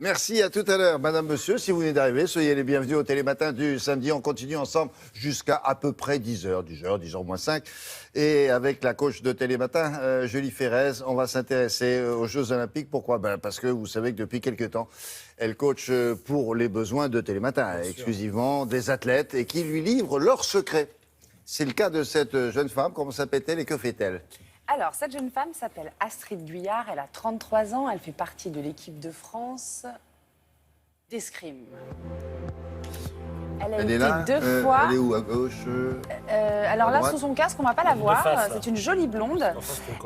Merci, à tout à l'heure. Madame, monsieur, si vous venez d'arriver, soyez les bienvenus au Télématin du samedi. On continue ensemble jusqu'à peu près 10h, 10h moins 5. Et avec la coach de Télématin, Julie Ferrez, on va s'intéresser aux Jeux Olympiques. Pourquoi? Parce que vous savez que depuis quelques temps, elle coach pour les besoins de Télématin, exclusivement des athlètes, et qui lui livrent leurs secrets. C'est le cas de cette jeune femme. Comment s'appelle-t-elle et que fait-elle? Alors, cette jeune femme s'appelle Astrid Guyard, elle a 33 ans, elle fait partie de l'équipe de France d'escrime. Elle a Elle été est là, deux fois. elle est où, à gauche Alors à là, droite sous son casque, on ne va pas la voir. face, là. C'est une jolie blonde.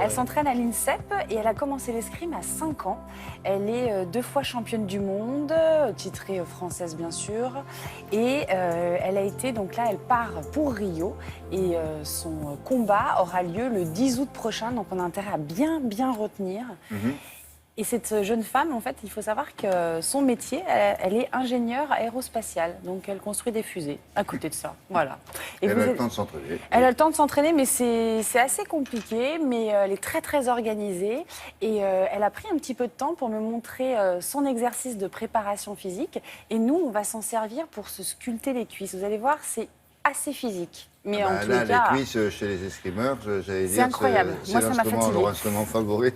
Elle s'entraîne à l'INSEP et elle a commencé l'escrime à 5 ans. Elle est 2 fois championne du monde, titrée française bien sûr. Et elle a été, donc là, elle part pour Rio. Et son combat aura lieu le 10 août prochain. Donc on a intérêt à bien retenir. Et cette jeune femme, en fait, il faut savoir que son métier, elle est ingénieure aérospatiale. Donc, elle construit des fusées à côté de ça. Voilà. Et Elle a le temps de s'entraîner. Elle a le temps de s'entraîner, mais c'est assez compliqué. Mais elle est très organisée. Et elle a pris un petit peu de temps pour me montrer son exercice de préparation physique. Et nous, on va s'en servir pour se sculpter les cuisses. Vous allez voir, c'est assez physique. Mais en tous les cas, les cuisses chez les escrimeurs, j'allais dire, c'est incroyable. Moi, ça m'a fatiguée. leur instrument favori.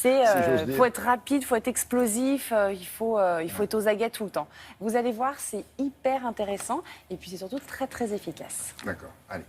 Il faut être rapide, il faut être explosif, il faut être aux aguets tout le temps. Vous allez voir, c'est hyper intéressant et puis c'est surtout très efficace. D'accord, allez.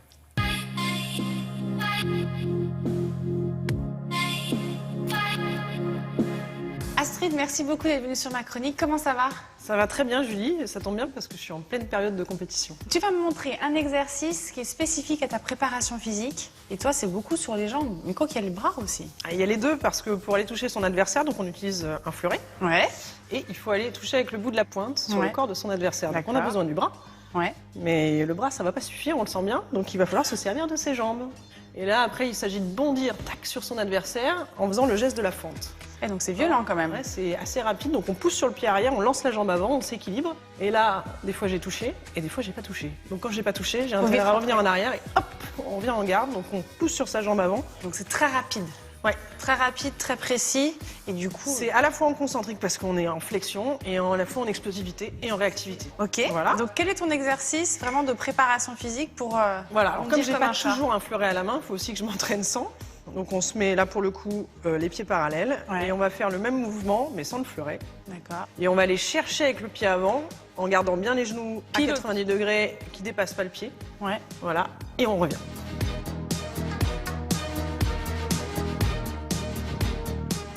Astrid, merci beaucoup d'être venue sur ma chronique. Comment ça va? Ça va très bien, Julie, et ça tombe bien parce que je suis en pleine période de compétition. Tu vas me montrer un exercice qui est spécifique à ta préparation physique. Et toi, c'est beaucoup sur les jambes, mais quoi qu'il y a les bras aussi. Il y a les deux parce que pour aller toucher son adversaire, donc on utilise un fleuret. Ouais. Et il faut aller toucher avec le bout de la pointe sur le corps de son adversaire. Donc on a besoin du bras. Ouais. Mais le bras, ça va pas suffire, on le sent bien. Donc il va falloir se servir de ses jambes. Et là, après, il s'agit de bondir tac, sur son adversaire en faisant le geste de la fente. Et donc c'est violent quand même. Ouais, c'est assez rapide, donc on pousse sur le pied arrière, on lance la jambe avant, on s'équilibre. Et là, des fois j'ai touché, et des fois j'ai pas touché. Donc quand j'ai pas touché, j'ai intérêt à revenir en arrière, et hop, on revient en garde, donc on pousse sur sa jambe avant. Donc c'est très rapide. Ouais. Très rapide, très précis. Et du coup... C'est à la fois en concentrique parce qu'on est en flexion, et à la fois en explosivité et en réactivité. Ok. Voilà. Donc quel est ton exercice vraiment de préparation physique pour... Voilà, alors, comme j'ai pas un chat. toujours un fleuret à la main, il faut aussi que je m'entraîne sans. Donc on se met là pour le coup les pieds parallèles et on va faire le même mouvement mais sans le fleuret. D'accord. Et on va aller chercher avec le pied avant en gardant bien les genoux à 90 degrés qui dépassent pas le pied. Ouais. Voilà, et on revient.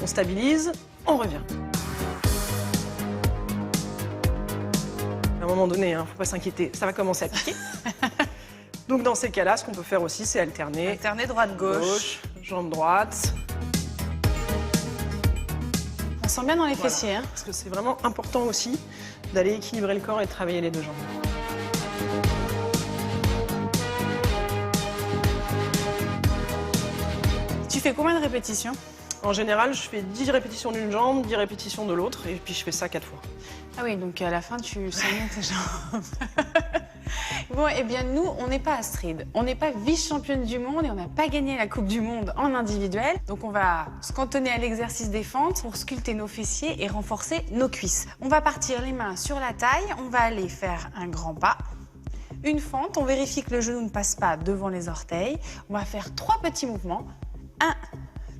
On stabilise, on revient. À un moment donné, faut pas s'inquiéter, ça va commencer à piquer. Donc dans ces cas-là, ce qu'on peut faire aussi, c'est alterner. Alterner droite-gauche. Jambe droite. On sent bien dans les fessiers. Hein. Parce que c'est vraiment important aussi d'aller équilibrer le corps et de travailler les deux jambes. Tu fais combien de répétitions? En général, je fais 10 répétitions d'une jambe, 10 répétitions de l'autre, et puis je fais ça 4 fois. Ah oui, donc à la fin, tu sens bien tes jambes. Bon, eh bien, nous, on n'est pas Astrid. On n'est pas vice-championne du monde et on n'a pas gagné la Coupe du Monde en individuel. Donc, on va se cantonner à l'exercice des fentes pour sculpter nos fessiers et renforcer nos cuisses. On va partir les mains sur la taille. On va aller faire un grand pas. Une fente, on vérifie que le genou ne passe pas devant les orteils. On va faire 3 petits mouvements. 1,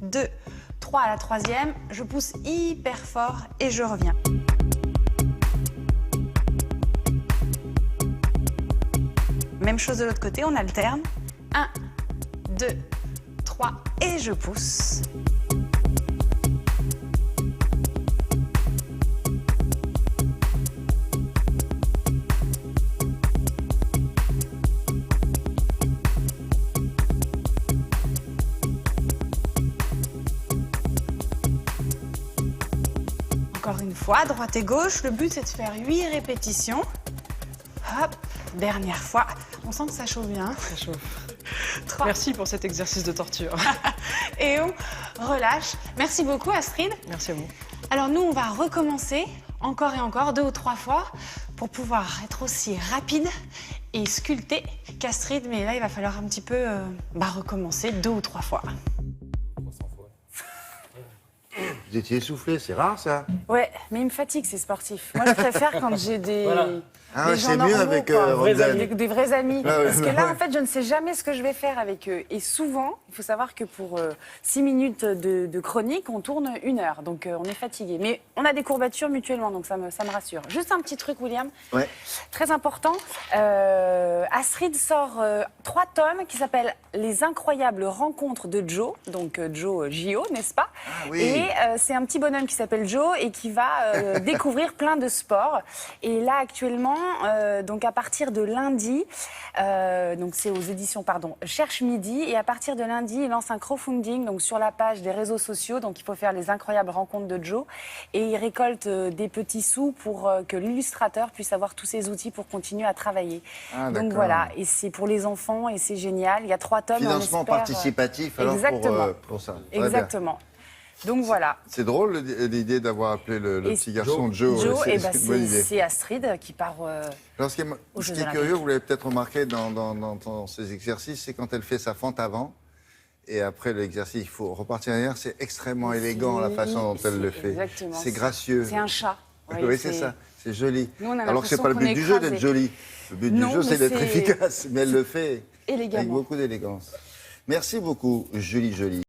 2, 3 à la 3e. Je pousse hyper fort et je reviens. Même chose de l'autre côté, on alterne. 1, 2, 3 et je pousse. Encore une fois, droite et gauche. Le but, c'est de faire 8 répétitions. Hop, dernière fois. On sent que ça chauffe bien. Ça chauffe. 3. Merci pour cet exercice de torture. Et on relâche. Merci beaucoup, Astrid. Merci à vous. Alors nous, on va recommencer encore et encore, 2 ou 3 fois, pour pouvoir être aussi rapide et sculpté qu'Astrid. Mais là, il va falloir un petit peu recommencer 2 ou 3 fois. Vous étiez essoufflé, c'est rare ça. Ouais, mais il me fatigue ces sportifs. Moi, je préfère quand j'ai des. Voilà. Ah, des gens c'est mieux normaux, avec quoi. Roxane. Des vrais amis. Ah ouais, Parce que bah là, ouais. en fait, je ne sais jamais ce que je vais faire avec eux. Et souvent, il faut savoir que pour 6 minutes de chronique, on tourne 1 heure. Donc, on est fatigué. Mais on a des courbatures mutuellement, donc ça me rassure. Juste un petit truc, William. Ouais. Très important. Astrid sort 3 tomes qui s'appellent Les incroyables rencontres de Joe. Donc, Joe J.O., n'est-ce pas? Ah oui. Et c'est un petit bonhomme qui s'appelle Joe et qui va découvrir plein de sports. Et là, actuellement, donc à partir de lundi, donc c'est aux éditions, Cherche Midi, et à partir de lundi, il lance un crowdfunding donc sur la page des réseaux sociaux. Donc il faut faire les incroyables rencontres de Joe, et il récolte des petits sous pour que l'illustrateur puisse avoir tous ses outils pour continuer à travailler. Ah, Donc d'accord. voilà, et c'est pour les enfants et c'est génial. Il y a 3 tomes. Financement on espère, participatif alors exactement. pour ça. Très bien. Exactement. Donc voilà. C'est drôle l'idée d'avoir appelé le Et petit garçon Joe. Joe, Ouais, eh ben, une bonne idée. c'est Astrid qui part. Alors, ce qui aux est Jeux Olympiques. curieux, vous l'avez peut-être remarqué dans ces exercices, c'est quand elle fait sa fente avant. Et après l'exercice, il faut repartir derrière. C'est extrêmement élégant la façon dont elle le fait. Exactement. C'est gracieux. C'est un chat. Oui, c'est ça. C'est joli. Nous, on a Alors que c'est l'impression pas le qu'on but est du jeu écrasé. d'être joli. Le but Non, du jeu, c'est mais d'être c'est- efficace. Mais elle le fait avec Élégamment. beaucoup d'élégance. Merci beaucoup, Julie Joly.